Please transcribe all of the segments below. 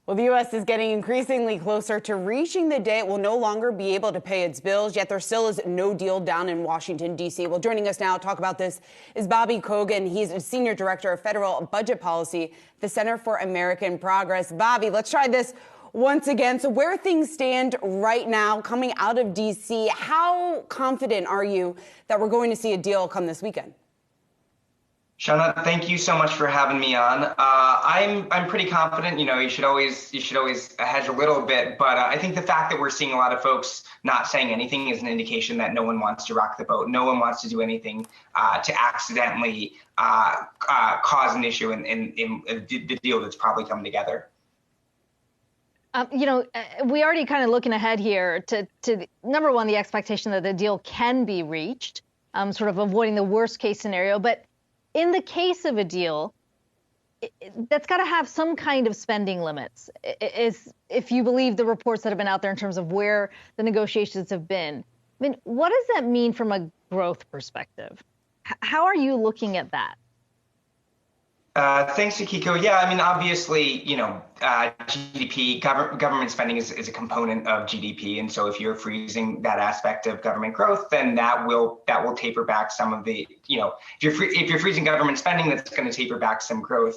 Well, the U.S. is getting increasingly closer to reaching the day it will no longer be able to pay its bills, yet there still is no deal down in Washington, D.C. Well, joining us now to talk about this is Bobby Kogan. He's a senior director of federal budget policy at the Center for American Progress. Bobby, let's try this once again. So where things stand right now coming out of D.C., how confident are you that we're going to see a deal come this weekend? Shauna, thank you so much for having me on. I'm pretty confident. You should always hedge a little bit, but I think the fact that we're seeing a lot of folks not saying anything is an indication that no one wants to rock the boat. No one wants to do anything to accidentally cause an issue in the deal that's probably coming together. We already kind of looking ahead here to number one, the expectation that the deal can be reached, sort of avoiding the worst case scenario, but in the case of a deal, that's got to have some kind of spending limits, if you believe the reports that have been out there in terms of where the negotiations have been. I mean, what does that mean from a growth perspective? How are you looking at that? Thanks, Akiko. Yeah, I mean, obviously, GDP, government spending is a component of GDP, and so if you're freezing that aspect of government growth, then that will taper back some of the, if you're freezing government spending, that's going to taper back some growth.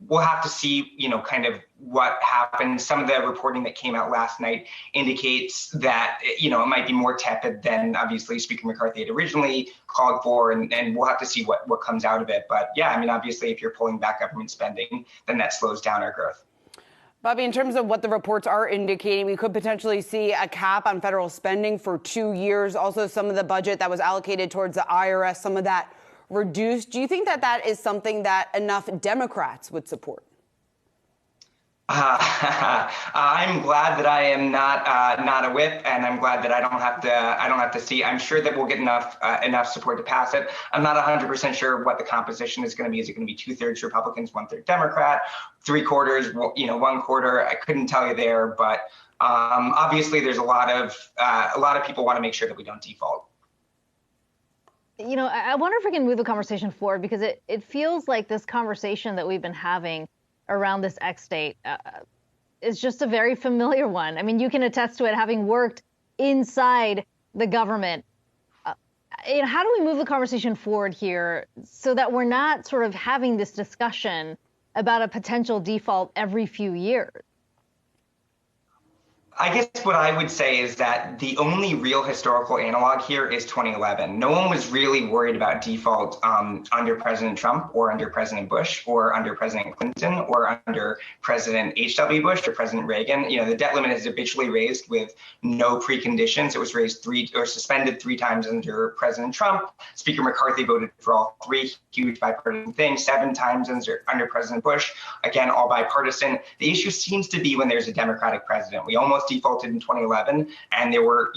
We'll have to see, kind of what happens. Some of the reporting that came out last night indicates that, it might be more tepid than obviously Speaker McCarthy had originally called for, and we'll have to see what comes out of it. But yeah, I mean, obviously, if you're pulling back government spending, then that slows down our growth. Bobby, in terms of what the reports are indicating, we could potentially see a cap on federal spending for 2 years. Also, some of the budget that was allocated towards the IRS, some of that reduced. Do you think that that is something that enough Democrats would support? I'm glad that I am not a whip, and I'm glad that I don't have to see. I'm sure that we'll get enough support to pass it. I'm not 100% sure what the composition is going to be. Is it going to be 2/3 Republicans, 1/3 Democrat, 3/4, 1/4? I couldn't tell you there, but obviously there's a lot of people want to make sure that we don't default. I wonder if we can move the conversation forward, because it feels like this conversation that we've been having around this X date is just a very familiar one. I mean, you can attest to it, having worked inside the government. How do we move the conversation forward here so that we're not sort of having this discussion about a potential default every few years? I guess what I would say is that the only real historical analog here is 2011. No one was really worried about default under President Trump or under President Bush or under President Clinton or under President H.W. Bush or President Reagan. The debt limit is habitually raised with no preconditions. It was raised suspended 3 times under President Trump. Speaker McCarthy voted for all 3, huge bipartisan things, 7 times under President Bush, again, all bipartisan. The issue seems to be when there's a Democratic president. We almost defaulted in 2011, and there were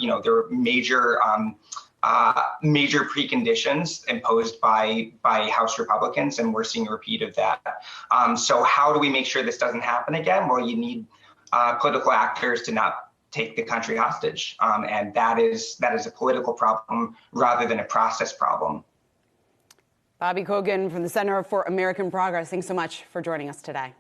major preconditions imposed by House Republicans, and we're seeing a repeat of that. So how do we make sure this doesn't happen again? Well, you need political actors to not take the country hostage, and that is a political problem rather than a process problem. Bobby Kogan from the Center for American Progress, thanks so much for joining us today.